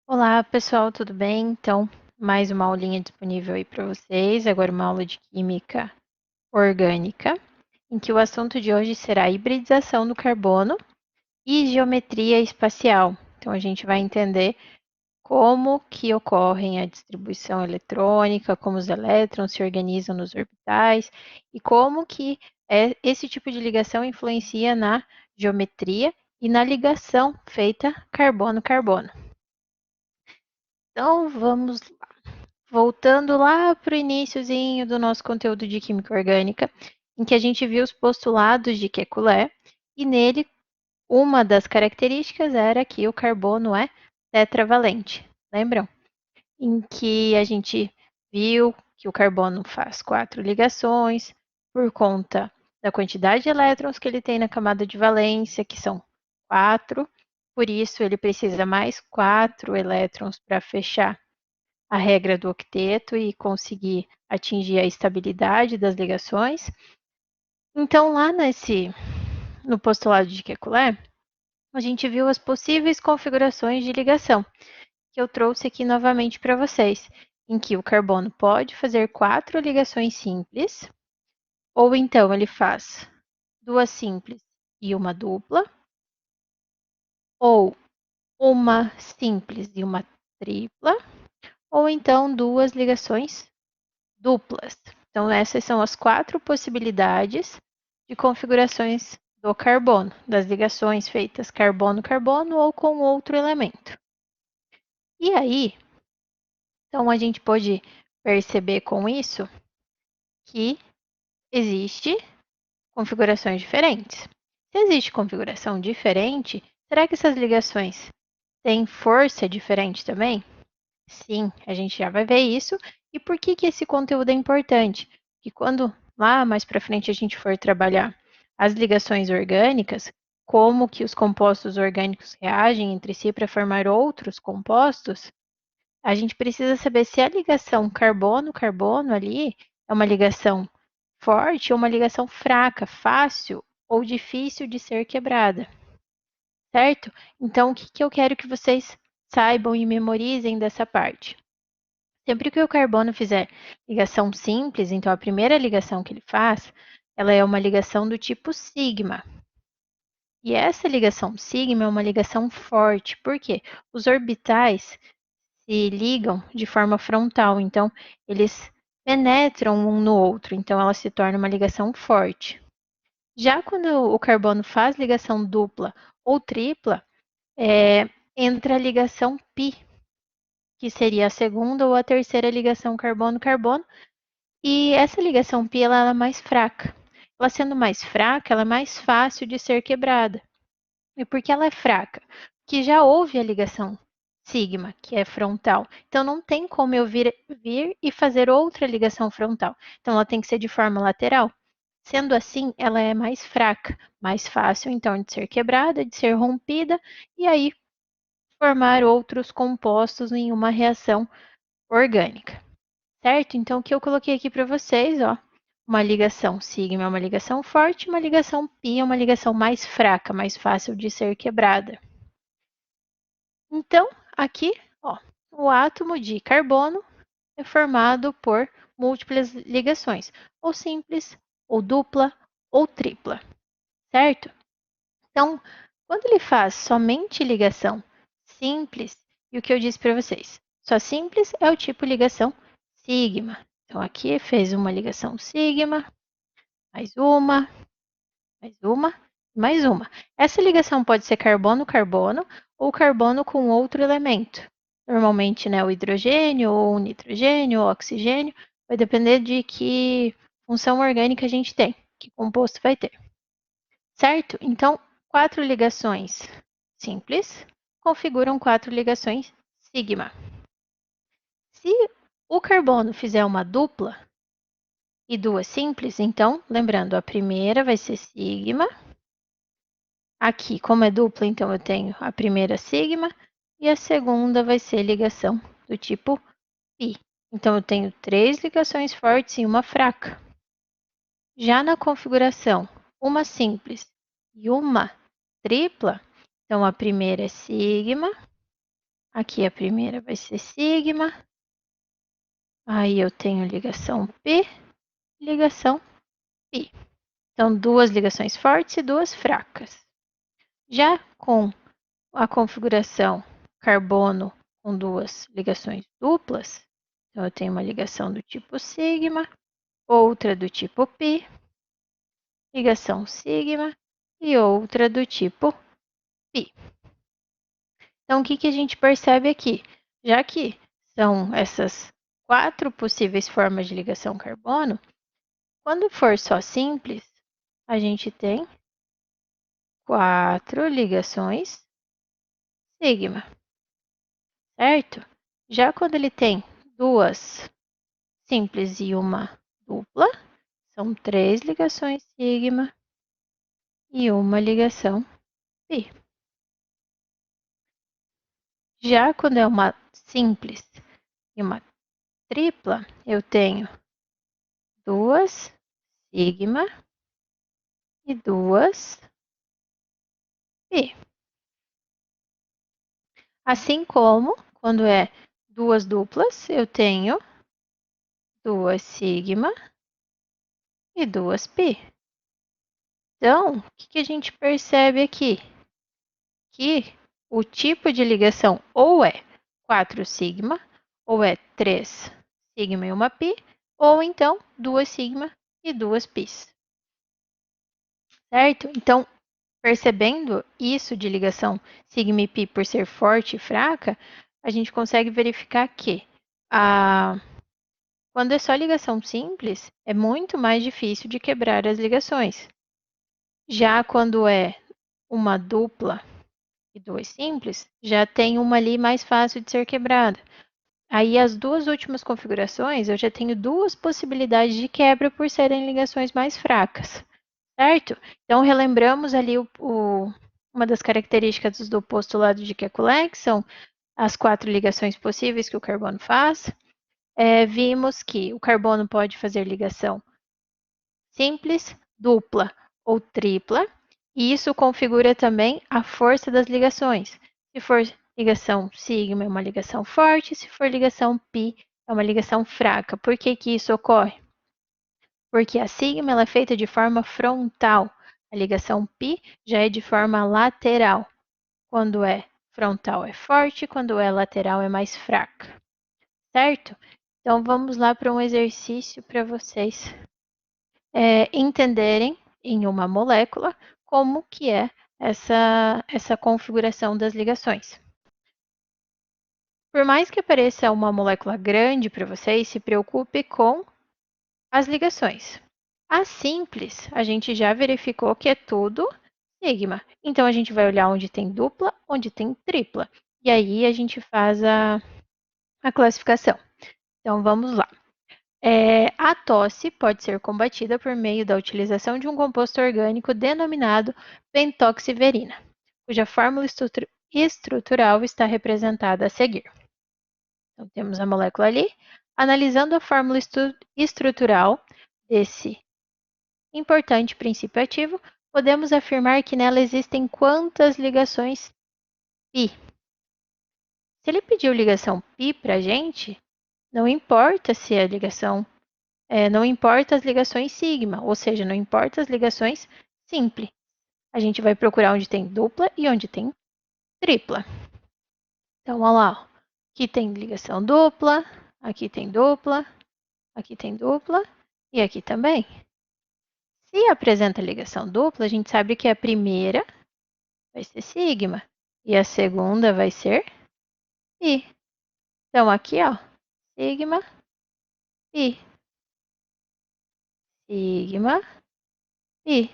Olá, pessoal, tudo bem? Então, mais uma aulinha disponível aí para vocês. Agora, uma aula de química orgânica, em que o assunto de hoje será a hibridização do carbono e geometria espacial. Então, a gente vai entender como que ocorrem a distribuição eletrônica, como os elétrons se organizam nos orbitais e como que esse tipo de ligação influencia na geometria e na ligação feita carbono-carbono. Então, vamos voltando lá para o iniciozinho do nosso conteúdo de química orgânica, em que a gente viu os postulados de Kekulé, e nele uma das características era que o carbono é tetravalente. Lembram? Em que a gente viu que o carbono faz 4 ligações por conta da quantidade de elétrons que ele tem na camada de valência, que são 4. Por isso, ele precisa mais 4 elétrons para fechar a regra do octeto e conseguir atingir a estabilidade das ligações. Então, lá no postulado de Kekulé, a gente viu as possíveis configurações de ligação, que eu trouxe aqui novamente para vocês, em que o carbono pode fazer 4 ligações simples, ou então ele faz 2 simples e uma dupla, ou uma simples e uma tripla, ou então 2 ligações duplas. Então, essas são as 4 possibilidades de configurações do carbono, das ligações feitas carbono-carbono ou com outro elemento. E aí, então a gente pode perceber com isso que existe configurações diferentes. Se existe configuração diferente, será que essas ligações têm força diferente também? Sim, a gente já vai ver isso. E por que que esse conteúdo é importante? Que quando lá mais para frente a gente for trabalhar as ligações orgânicas, como que os compostos orgânicos reagem entre si para formar outros compostos, a gente precisa saber se a ligação carbono-carbono ali é uma ligação forte ou uma ligação fraca, fácil ou difícil de ser quebrada, certo? Então, o que que eu quero que vocês saibam e memorizem dessa parte? Sempre que o carbono fizer ligação simples, então a primeira ligação que ele faz, ela é uma ligação do tipo sigma. E essa ligação sigma é uma ligação forte, porque os orbitais se ligam de forma frontal, então eles penetram um no outro, então ela se torna uma ligação forte. Já quando o carbono faz ligação dupla ou tripla, entra a ligação pi, que seria a segunda ou a terceira ligação carbono-carbono. E essa ligação pi ela é mais fraca. Ela sendo mais fraca, ela é mais fácil de ser quebrada. E por que ela é fraca? Porque já houve a ligação sigma, que é frontal. Então não tem como eu vir e fazer outra ligação frontal. Então ela tem que ser de forma lateral. Sendo assim, ela é mais fraca, mais fácil então de ser quebrada, de ser rompida e aí formar outros compostos em uma reação orgânica. Certo? Então, o que eu coloquei aqui para vocês, ó, uma ligação sigma é uma ligação forte, uma ligação pi é uma ligação mais fraca, mais fácil de ser quebrada. Então, aqui, ó, o átomo de carbono é formado por múltiplas ligações, ou simples, ou dupla, ou tripla, certo? Então, quando ele faz somente ligação simples, e o que eu disse para vocês, só simples é o tipo ligação sigma. Então, aqui fez uma ligação sigma, mais uma, mais uma, mais uma. Essa ligação pode ser carbono-carbono ou carbono com outro elemento. Normalmente, né, o hidrogênio, ou o nitrogênio, ou o oxigênio, vai depender de que função orgânica a gente tem, que composto vai ter. Certo? Então, 4 ligações simples configuram 4 ligações sigma. Se o carbono fizer uma dupla e 2 simples, então, lembrando, a primeira vai ser sigma. Aqui, como é dupla, então eu tenho a primeira sigma e a segunda vai ser ligação do tipo pi. Então, eu tenho 3 ligações fortes e uma fraca. Já na configuração, uma simples e uma tripla, então a primeira é sigma, Aqui a primeira vai ser sigma. Aí eu tenho ligação P, ligação π. Então, duas ligações fortes e duas fracas. Já com a configuração carbono com duas ligações duplas, então eu tenho uma ligação do tipo sigma, outra do tipo π, ligação sigma e outra do tipo π. Então, o que a gente percebe aqui? Já que são essas 4 possíveis formas de ligação carbono, quando for só simples, a gente tem 4 ligações sigma, certo? Já quando ele tem duas simples e uma dupla, são 3 ligações sigma e uma ligação π. Já quando é uma simples e uma tripla, eu tenho duas sigma e duas π. Assim como quando é duas duplas, eu tenho duas sigma e duas π. Então, o que a gente percebe aqui? Que o tipo de ligação ou é 4 sigma, ou é 3 sigma e uma π, ou então 2 sigma e 2 π's. Certo? Então, percebendo isso de ligação sigma e π por ser forte e fraca, a gente consegue verificar que quando é só ligação simples, é muito mais difícil de quebrar as ligações. Já quando é uma dupla e duas simples, já tem uma ali mais fácil de ser quebrada. Aí as duas últimas configurações, eu já tenho duas possibilidades de quebra por serem ligações mais fracas, certo? Então, relembramos ali uma das características do postulado de Kekulé, que são as 4 ligações possíveis que o carbono faz. Vimos que o carbono pode fazer ligação simples, dupla ou tripla, e isso configura também a força das ligações. Se for ligação sigma, é uma ligação forte, se for ligação π, é uma ligação fraca. Por que isso ocorre? Porque a sigma ela é feita de forma frontal, a ligação π já é de forma lateral. Quando é frontal é forte, quando é lateral é mais fraca, certo? Então vamos lá para um exercício para vocês entenderem em uma molécula como que é essa configuração das ligações. Por mais que pareça uma molécula grande para vocês, se preocupe com as ligações. A simples, a gente já verificou que é tudo sigma. Então, a gente vai olhar onde tem dupla, onde tem tripla. E aí, a gente faz a classificação. Então, vamos lá. A tosse pode ser combatida por meio da utilização de um composto orgânico denominado pentoxiverina, cuja fórmula estrutural está representada a seguir. Então, temos a molécula ali. Analisando a fórmula estrutural desse importante princípio ativo, podemos afirmar que nela existem quantas ligações π? Se ele pediu ligação π para a gente, não importa se a ligação não importa as ligações sigma, ou seja, não importa as ligações simples. A gente vai procurar onde tem dupla e onde tem tripla. Então, olha lá. Aqui tem ligação dupla, aqui tem dupla, aqui tem dupla e aqui também. Se apresenta ligação dupla, a gente sabe que a primeira vai ser sigma e a segunda vai ser π. Então, aqui, ó, sigma, π. Sigma, π.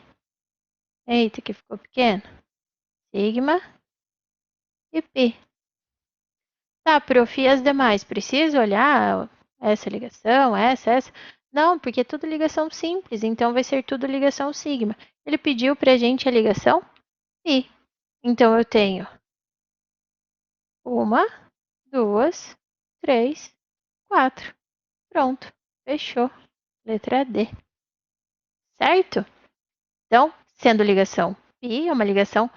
Eita, que ficou pequeno. Sigma e π. Tá, prof, e as demais? Preciso olhar essa ligação, essa? Não, porque é tudo ligação simples, então vai ser tudo ligação sigma. Ele pediu pra gente a ligação π. Então, eu tenho uma, duas, três, quatro. Pronto, fechou. Letra D. Certo? Então, sendo ligação π, é uma ligação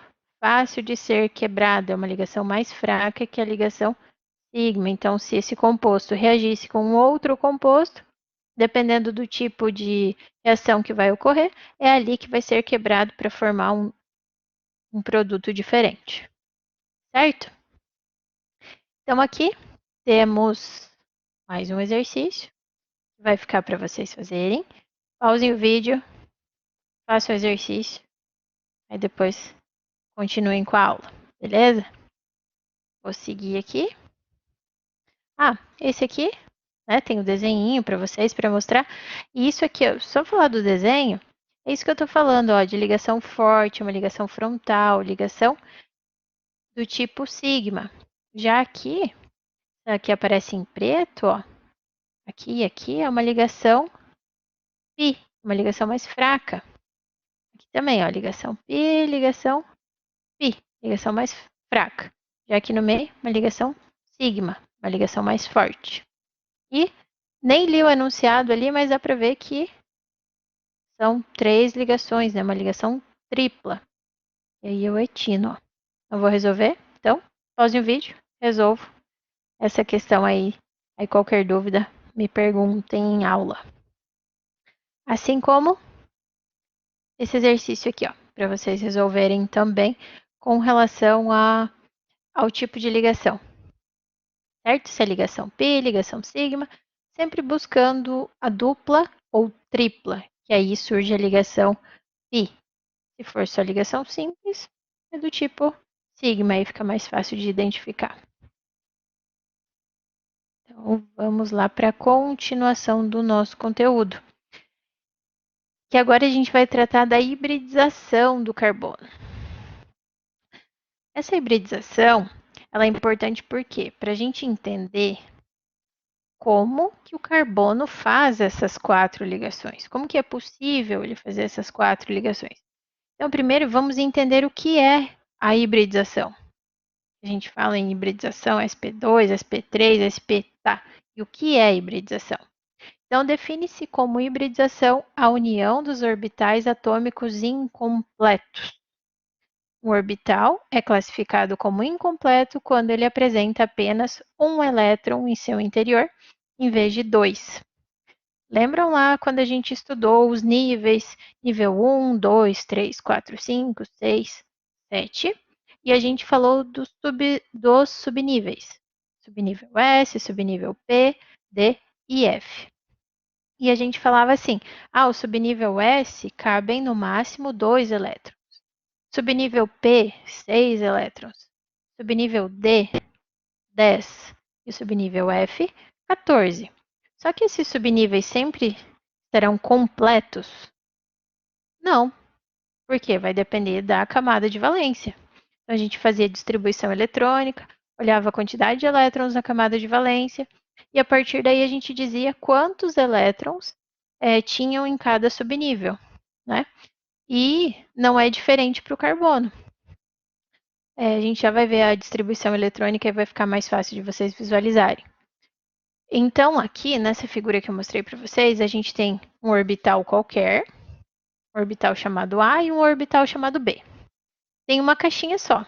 fácil de ser quebrado, é uma ligação mais fraca que a ligação sigma. Então, se esse composto reagisse com um outro composto, dependendo do tipo de reação que vai ocorrer, é ali que vai ser quebrado para formar um produto diferente, certo? Então, aqui temos mais um exercício que vai ficar para vocês fazerem. Pausem o vídeo, façam o exercício, aí depois continuem com a aula, beleza? Vou seguir aqui. Esse aqui, né, tem o desenhinho para vocês, para mostrar. E isso aqui, ó, só falar do desenho, é isso que eu estou falando, ó, de ligação forte, uma ligação frontal, ligação do tipo sigma. Já aqui aparece em preto, ó, aqui e aqui é uma ligação pi, uma ligação mais fraca. Aqui também, ó, ligação pi, ligação mais fraca. Já aqui no meio, uma ligação sigma, uma ligação mais forte. E nem li o enunciado ali, mas dá para ver que são 3 ligações, né? Uma ligação tripla. E aí o etino, ó. Eu vou resolver. Então, pause o vídeo, resolvo essa questão aí. Aí qualquer dúvida, me perguntem em aula. Assim como esse exercício aqui, ó, para vocês resolverem também com relação ao tipo de ligação. Certo? Se é ligação pi, ligação sigma, sempre buscando a dupla ou tripla, que aí surge a ligação pi. Se for só ligação simples, é do tipo sigma, aí fica mais fácil de identificar. Então, vamos lá para a continuação do nosso conteúdo. Que agora a gente vai tratar da hibridização do carbono. Essa hibridização, ela é importante porque para a gente entender como que o carbono faz essas 4 ligações. Como que é possível ele fazer essas 4 ligações? Então, primeiro vamos entender o que é a hibridização. A gente fala em hibridização sp2, sp3, sp, tá? E o que é hibridização? Então, define-se como hibridização a união dos orbitais atômicos incompletos. Um orbital é classificado como incompleto quando ele apresenta apenas um elétron em seu interior, em vez de 2. Lembram lá quando a gente estudou os níveis, nível 1, 2, 3, 4, 5, 6, 7, e a gente falou dos subníveis. Subnível S, subnível P, D e F. E a gente falava assim, o subnível S cabem no máximo 2 elétrons. Subnível P, 6 elétrons. Subnível D, 10. E o subnível F, 14. Só que esses subníveis sempre serão completos? Não, porque vai depender da camada de valência. Então, a gente fazia distribuição eletrônica, olhava a quantidade de elétrons na camada de valência, e a partir daí a gente dizia quantos elétrons tinham em cada subnível, né? E não é diferente para o carbono. A gente já vai ver a distribuição eletrônica e vai ficar mais fácil de vocês visualizarem. Então, aqui nessa figura que eu mostrei para vocês, a gente tem um orbital qualquer, um orbital chamado A e um orbital chamado B. Tem uma caixinha só.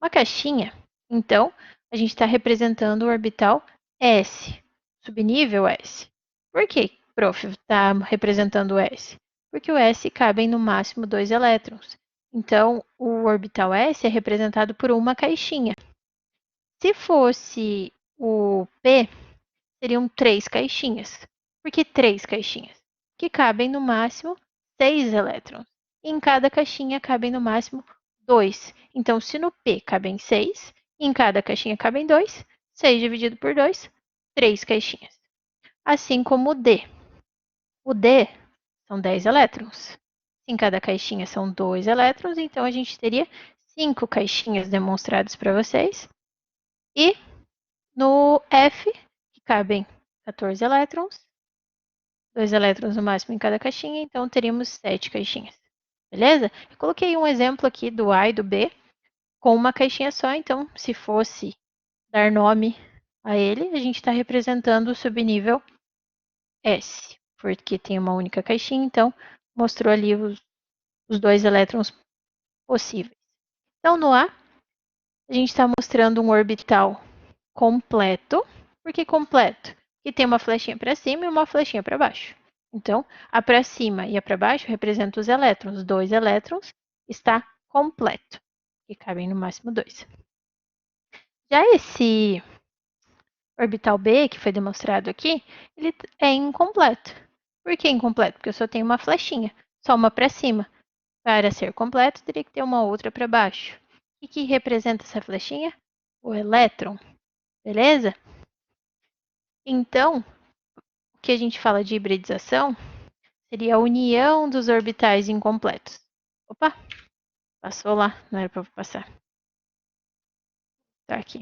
Uma caixinha, então, a gente está representando o orbital S, subnível S. Por que, prof, está representando o S? Porque o S cabem no máximo 2 elétrons. Então, o orbital S é representado por uma caixinha. Se fosse o P, seriam 3 caixinhas. Por que 3 caixinhas? Que cabem no máximo 6 elétrons. E em cada caixinha cabem no máximo 2. Então, se no P cabem 6, em cada caixinha cabem 2, 6 dividido por 2, 3 caixinhas. Assim como o D. O D são 10 elétrons. Em cada caixinha são 2 elétrons, então a gente teria 5 caixinhas demonstradas para vocês. E no F, que cabem 14 elétrons, 2 elétrons no máximo em cada caixinha, então teríamos 7 caixinhas. Beleza? Eu coloquei um exemplo aqui do A e do B com uma caixinha só, então se fosse dar nome a ele, a gente está representando o subnível S, porque tem uma única caixinha, então mostrou ali os 2 elétrons possíveis. Então, no A, a gente está mostrando um orbital completo. Por que completo? Porque tem uma flechinha para cima e uma flechinha para baixo. Então, a para cima e a para baixo representam os elétrons. 2 elétrons está completo, que cabem no máximo 2. Já esse orbital B, que foi demonstrado aqui, ele é incompleto. Por que incompleto? Porque eu só tenho uma flechinha, só uma para cima. Para ser completo, teria que ter uma outra para baixo. O que representa essa flechinha? O elétron, beleza? Então, o que a gente fala de hibridização seria a união dos orbitais incompletos. Opa, passou lá, não era para passar. Tá aqui.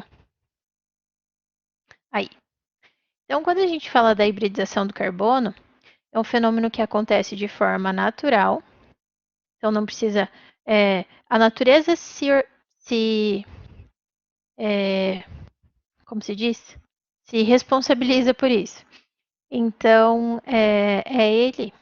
Aí. Então, quando a gente fala da hibridização do carbono, é um fenômeno que acontece de forma natural. Então, não precisa. A natureza como se diz? Se responsabiliza por isso. Então, ele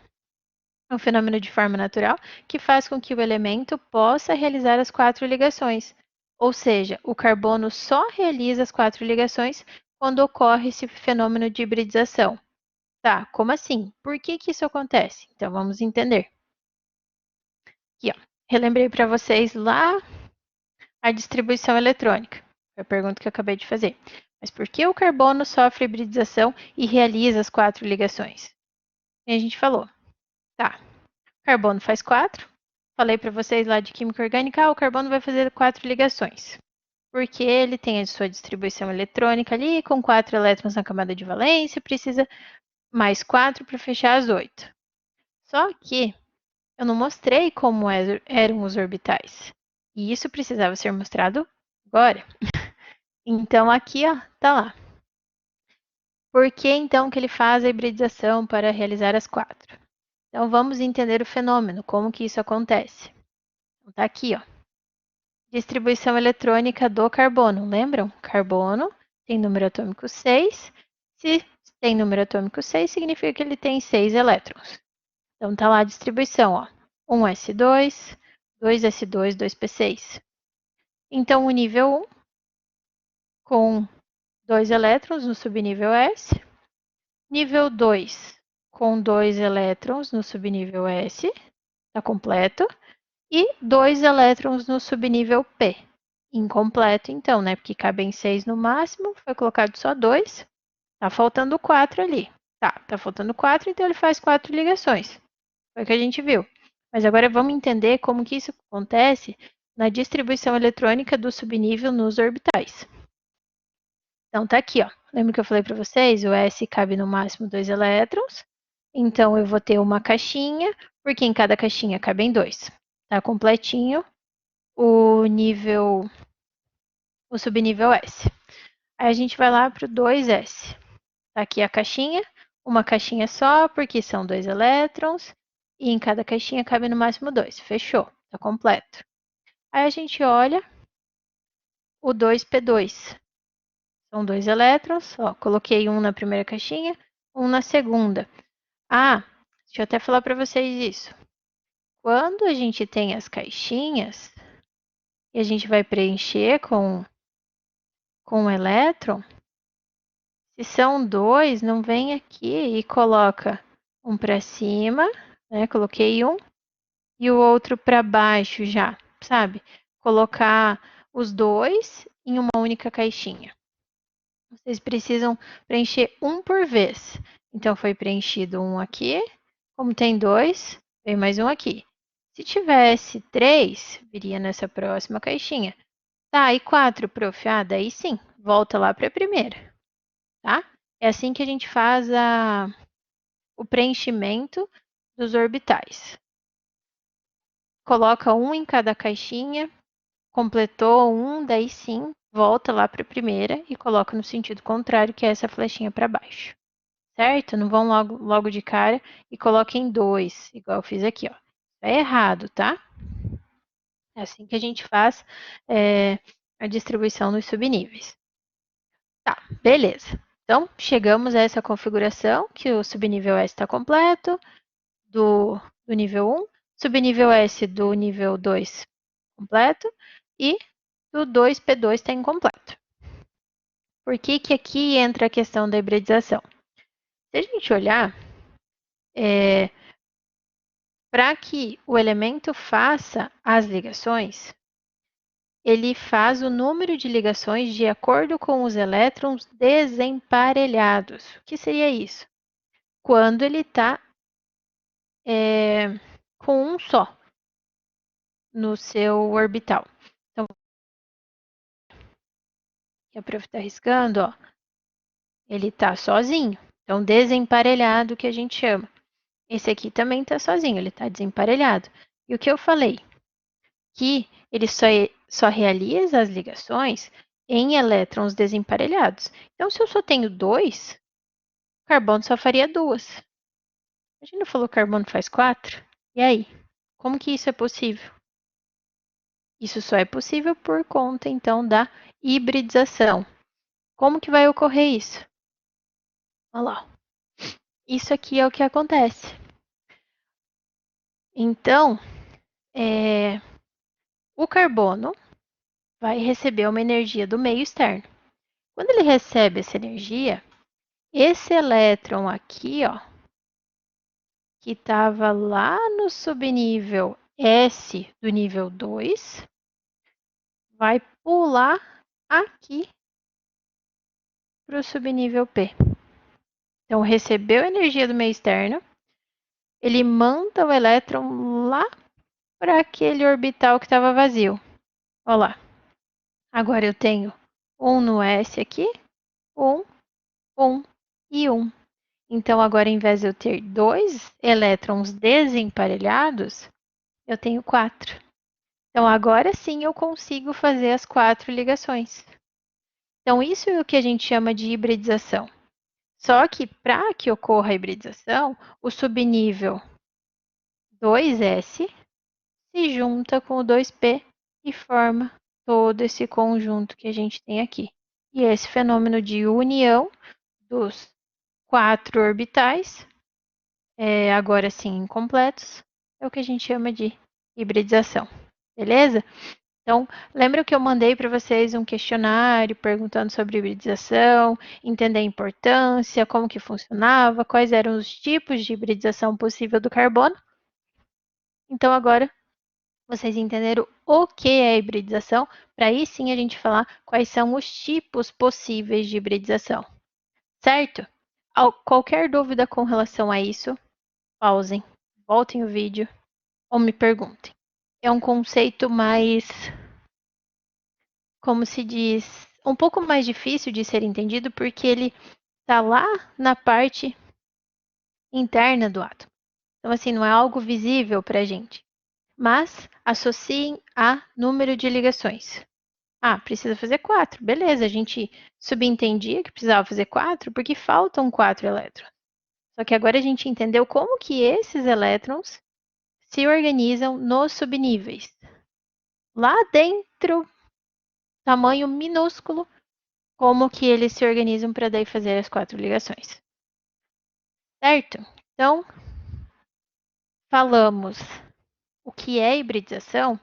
um fenômeno de forma natural que faz com que o elemento possa realizar as 4 ligações. Ou seja, o carbono só realiza as 4 ligações quando ocorre esse fenômeno de hibridização. Tá, como assim? Por que isso acontece? Então, vamos entender. Aqui, ó. Relembrei para vocês lá a distribuição eletrônica. Foi a pergunta que eu acabei de fazer. Mas por que o carbono sofre hibridização e realiza as 4 ligações? E a gente falou. Tá, carbono faz 4. Falei para vocês lá de química orgânica, o carbono vai fazer 4 ligações. Porque ele tem a sua distribuição eletrônica ali, com 4 elétrons na camada de valência, precisa mais 4 para fechar as 8. Só que eu não mostrei como eram os orbitais. E isso precisava ser mostrado agora. Então, aqui, ó, tá lá. Por que, então, que ele faz a hibridização para realizar as 4? Então, vamos entender o fenômeno, como que isso acontece. Então, tá aqui, ó. Distribuição eletrônica do carbono. Lembram? Carbono tem número atômico 6. Se tem número atômico 6, significa que ele tem 6 elétrons. Então, tá lá a distribuição, ó. 1s2, 2s2, 2p6. Então, o nível 1, com 2 elétrons no subnível S. Nível 2, com 2 elétrons no subnível S. Está completo. E 2 elétrons no subnível P. Incompleto, então, né? Porque cabem 6 no máximo, foi colocado só 2. Tá faltando 4 ali. Tá faltando 4, então ele faz 4 ligações. Foi o que a gente viu. Mas agora vamos entender como que isso acontece na distribuição eletrônica do subnível nos orbitais. Então tá aqui, ó. Lembra que eu falei para vocês? O S cabe no máximo 2 elétrons. Então eu vou ter uma caixinha, porque em cada caixinha cabem 2. Tá completinho o subnível S. Aí a gente vai lá para o 2S. Tá aqui a caixinha, uma caixinha só, porque são 2 elétrons, e em cada caixinha cabe no máximo 2. Fechou, tá completo. Aí a gente olha o 2P2. São 2 elétrons, ó, coloquei um na primeira caixinha, um na segunda. Ah, deixa eu até falar para vocês isso. Quando a gente tem as caixinhas, e a gente vai preencher com o elétron, se são 2, não vem aqui e coloca um para cima, né? Coloquei um, e o outro para baixo já, sabe? Colocar os 2 em uma única caixinha. Vocês precisam preencher um por vez. Então, foi preenchido um aqui. Como tem 2, vem mais um aqui. Se tivesse 3, viria nessa próxima caixinha. Tá, e 4, prof? Ah, daí sim, volta lá para a primeira, tá? É assim que a gente faz o preenchimento dos orbitais. Coloca um em cada caixinha, completou um, daí sim, volta lá para a primeira e coloca no sentido contrário, que é essa flechinha para baixo. Certo? Não vão logo de cara e coloquem 2, igual eu fiz aqui, ó. É errado, tá? É assim que a gente faz a distribuição dos subníveis. Tá, beleza. Então, chegamos a essa configuração, que o subnível S está completo, do nível 1, subnível S do nível 2 completo, e do 2P2 está incompleto. Por que que aqui entra a questão da hibridização? Se a gente olhar, para que o elemento faça as ligações, ele faz o número de ligações de acordo com os elétrons desemparelhados. O que seria isso? Quando ele está com um só no seu orbital. Então, aqui a prof está riscando, ó, ele está sozinho. Então, desemparelhado, que a gente chama. Esse aqui também está sozinho, ele está desemparelhado. E o que eu falei? Que ele só realiza as ligações em elétrons desemparelhados. Então, se eu só tenho 2, o carbono só faria 2. A gente não falou que o carbono faz 4? E aí? Como que isso é possível? Isso só é possível por conta, então, da hibridização. Como que vai ocorrer isso? Olha lá. Isso aqui é o que acontece. Então, o carbono vai receber uma energia do meio externo. Quando ele recebe essa energia, esse elétron aqui, ó, que estava lá no subnível S do nível 2, vai pular aqui para o subnível P. Então, recebeu energia do meio externo, ele manda o elétron lá para aquele orbital que estava vazio. Olha lá. Agora eu tenho um no S aqui, um e um. Então, agora, em vez de eu ter 2 elétrons desemparelhados, eu tenho 4. Então, agora sim eu consigo fazer as 4 ligações. Então, isso é o que a gente chama de hibridização. Só que, para que ocorra a hibridização, o subnível 2S se junta com o 2P e forma todo esse conjunto que a gente tem aqui. E esse fenômeno de união dos 4 orbitais, agora sim incompletos, é o que a gente chama de hibridização. Beleza? Então, lembra que eu mandei para vocês um questionário perguntando sobre hibridização, entender a importância, como que funcionava, quais eram os tipos de hibridização possível do carbono? Então, agora vocês entenderam o que é hibridização, para aí sim a gente falar quais são os tipos possíveis de hibridização. Certo? Qualquer dúvida com relação a isso, pausem, voltem o vídeo ou me perguntem. É um conceito mais, como se diz, um pouco mais difícil de ser entendido porque ele está lá na parte interna do átomo. Então, assim, não é algo visível para a gente. Mas associem a número de ligações. Ah, precisa fazer 4. Beleza, a gente subentendia que precisava fazer 4 porque faltam 4 elétrons. Só que agora a gente entendeu como que esses elétrons se organizam nos subníveis. Lá dentro, tamanho minúsculo, como que eles se organizam para daí fazer as 4 ligações. Certo? Então, falamos o que é hibridização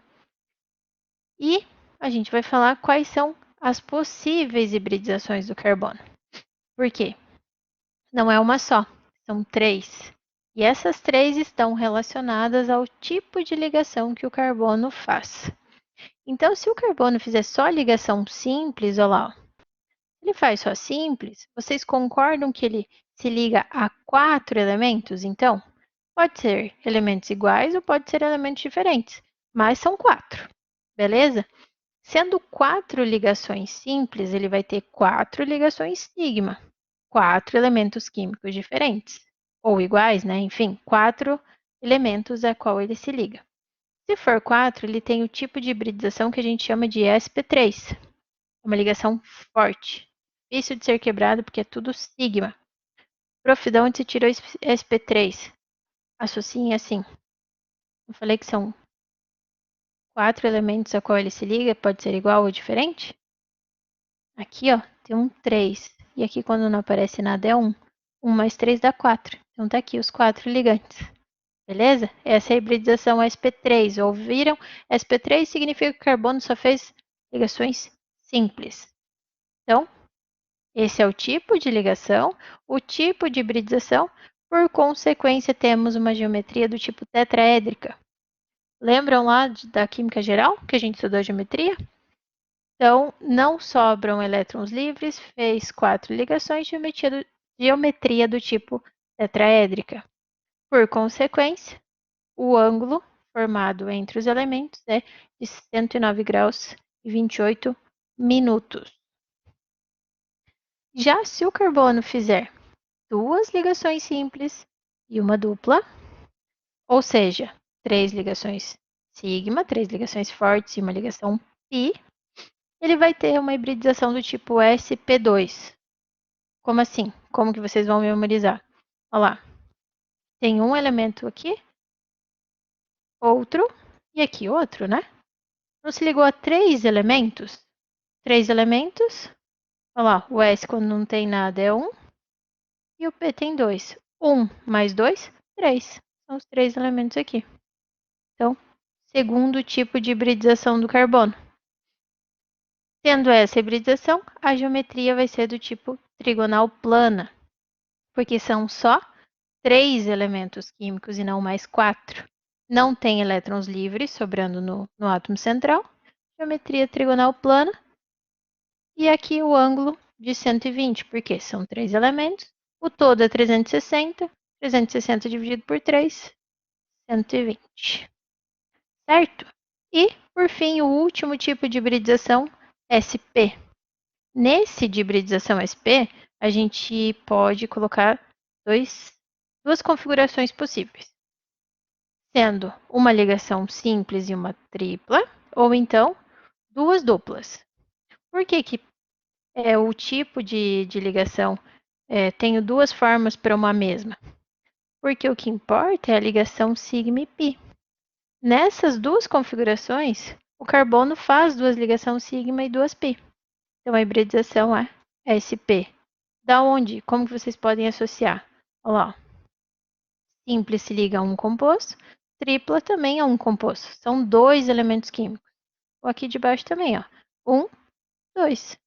e a gente vai falar quais são as possíveis hibridizações do carbono. Por quê? Não é uma só, são 3. E essas 3 estão relacionadas ao tipo de ligação que o carbono faz. Então, se o carbono fizer só ligação simples, olha lá, ele faz só simples, vocês concordam que ele se liga a 4 elementos, então? Pode ser elementos iguais ou pode ser elementos diferentes, mas são 4, beleza? Sendo 4 ligações simples, ele vai ter 4 ligações sigma, 4 elementos químicos diferentes, ou iguais, né? Enfim, 4 elementos a qual ele se liga. Se for 4, ele tem o tipo de hibridização que a gente chama de sp3. É uma ligação forte, difícil de ser quebrada porque é tudo sigma. Prof, de onde se tirou sp3? Associem assim. Eu falei que são 4 elementos a qual ele se liga, pode ser igual ou diferente? Aqui, ó, tem um 3. E aqui, quando não aparece nada, é 1. 1 mais 3 dá 4. Então, tá aqui os 4 ligantes. Beleza? Essa é a hibridização sp3. Ouviram? Sp3 significa que o carbono só fez ligações simples. Então, esse é o tipo de ligação, o tipo de hibridização. Por consequência, temos uma geometria do tipo tetraédrica. Lembram lá da química geral, que a gente estudou a geometria? Então, não sobram elétrons livres, fez 4 ligações, geometria do tipo tetraédrica. Por consequência, o ângulo formado entre os elementos é de 109 graus e 28 minutos. Já se o carbono fizer 2 ligações simples e uma dupla, ou seja, 3 ligações sigma, 3 ligações fortes e uma ligação pi, ele vai ter uma hibridização do tipo sp2. Como assim? Como que vocês vão memorizar? Olha lá. Tem um elemento aqui, outro e aqui outro, né? Não se ligou a 3 elementos? 3 elementos. Olha lá, o S quando não tem nada é 1 e o P tem 2. 1 mais 2, 3. São os 3 elementos aqui. Então, segundo tipo de hibridização do carbono. Tendo essa hibridização, a geometria vai ser do tipo trigonal plana, porque são só 3 elementos químicos e não mais 4. Não tem elétrons livres sobrando no átomo central. Geometria trigonal plana. E aqui o ângulo de 120, porque são 3 elementos. O todo é 360. 360 dividido por 3, 120. Certo? E, por fim, o último tipo de hibridização, SP. Nesse de hibridização SP, a gente pode colocar duas configurações possíveis, sendo uma ligação simples e uma tripla, ou então duas duplas. Por que é o tipo de ligação tenho duas formas para uma mesma? Porque o que importa é a ligação sigma e pi. Nessas duas configurações, o carbono faz duas ligações sigma e duas pi. Então, a hibridização é SP. Da onde? Como que vocês podem associar? Olha lá. Simples se liga a um composto, tripla também a um composto. São 2 elementos químicos. Ou aqui de baixo também, ó. 1, 2.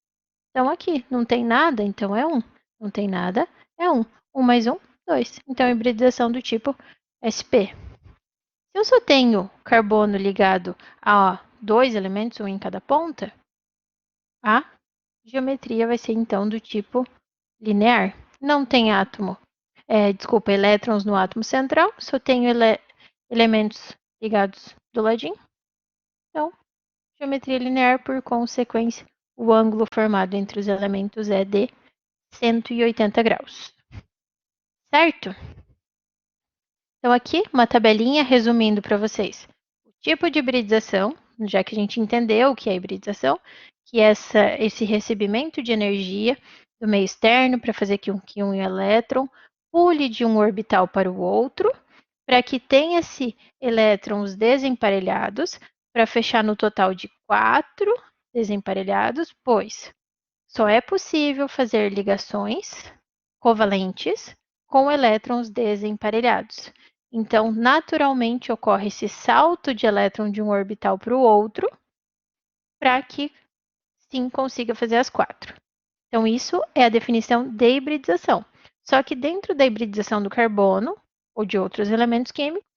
Então, aqui não tem nada, então é 1. Não tem nada, é 1. 1 mais 1, 2. Então, hibridização do tipo SP. Se eu só tenho carbono ligado a 2 elementos, um em cada ponta, a geometria vai ser, então, do tipo linear. Não tem elétrons no átomo central, só tenho elementos ligados do ladinho. Então, geometria linear, por consequência, o ângulo formado entre os elementos é de 180 graus. Certo? Então, aqui uma tabelinha resumindo para vocês o tipo de hibridização, já que a gente entendeu o que é hibridização, que é esse recebimento de energia do meio externo para fazer que um elétron pule de um orbital para o outro, para que tenha-se elétrons desemparelhados, para fechar no total de 4 desemparelhados, pois só é possível fazer ligações covalentes com elétrons desemparelhados. Então, naturalmente, ocorre esse salto de elétron de um orbital para o outro, para que sim consiga fazer as 4. Então, isso é a definição de hibridização. Só que dentro da hibridização do carbono, ou de outros elementos químicos,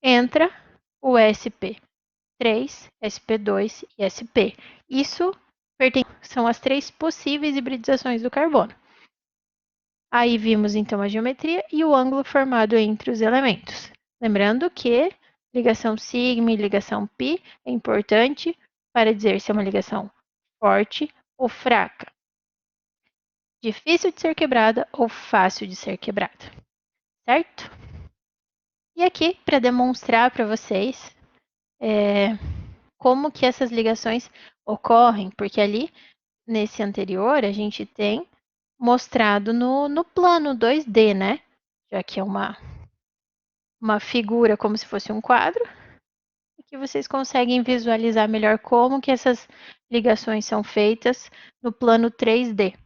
entra o sp3, sp2 e sp. Isso são as 3 possíveis hibridizações do carbono. Aí vimos então a geometria e o ângulo formado entre os elementos. Lembrando que ligação sigma e ligação pi é importante para dizer se é uma ligação forte ou fraca, difícil de ser quebrada ou fácil de ser quebrada, certo? E aqui, para demonstrar para vocês como que essas ligações ocorrem, porque ali, nesse anterior, a gente tem mostrado no plano 2D, né? Já que é uma figura como se fosse um quadro, e que vocês conseguem visualizar melhor como que essas ligações são feitas no plano 3D,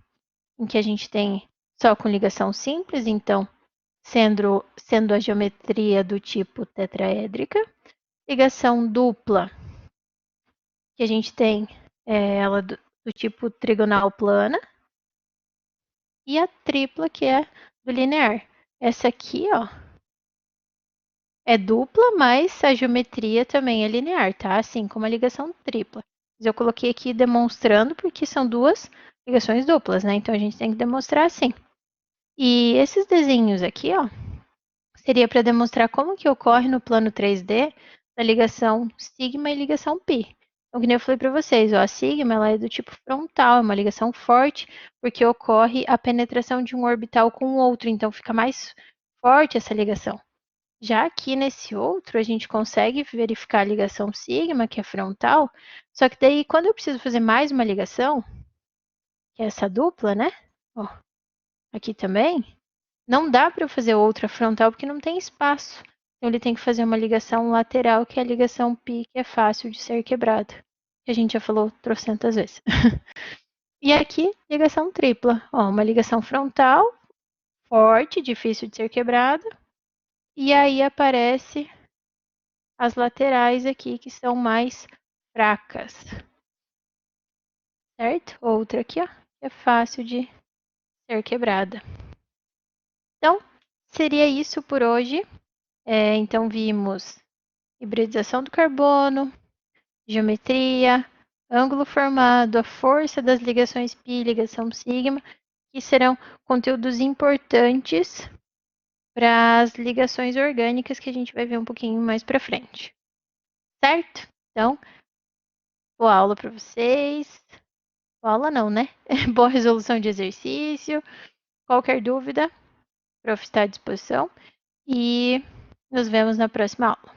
em que a gente tem só com ligação simples, então sendo a geometria do tipo tetraédrica. Ligação dupla, que a gente tem ela do tipo trigonal plana. E a tripla, que é do linear. Essa aqui, ó, é dupla, mas a geometria também é linear, tá? Assim como a ligação tripla. Mas eu coloquei aqui demonstrando porque são duas ligações duplas, né? Então a gente tem que demonstrar assim. E esses desenhos aqui, ó, seria para demonstrar como que ocorre no plano 3D a ligação sigma e ligação π. Então, como eu falei para vocês, ó, a sigma ela é do tipo frontal, é uma ligação forte, porque ocorre a penetração de um orbital com o outro, então fica mais forte essa ligação. Já aqui nesse outro, a gente consegue verificar a ligação sigma, que é frontal, só que daí, quando eu preciso fazer mais uma ligação, que é essa dupla, né? Ó, aqui também, não dá para eu fazer outra frontal porque não tem espaço. Então, ele tem que fazer uma ligação lateral, que é a ligação π, que é fácil de ser quebrada. Que a gente já falou trocentas vezes. E aqui, ligação tripla. Ó, uma ligação frontal, forte, difícil de ser quebrada. E aí aparece as laterais aqui, que são mais fracas. Certo? Outra aqui, ó, que é fácil de ser quebrada. Então, seria isso por hoje. Então, vimos hibridização do carbono, geometria, ângulo formado, a força das ligações π e ligação sigma, que serão conteúdos importantes para as ligações orgânicas que a gente vai ver um pouquinho mais para frente. Certo? Então, boa aula para vocês. Boa aula não, né? Boa resolução de exercício. Qualquer dúvida, o prof está à disposição. E nos vemos na próxima aula.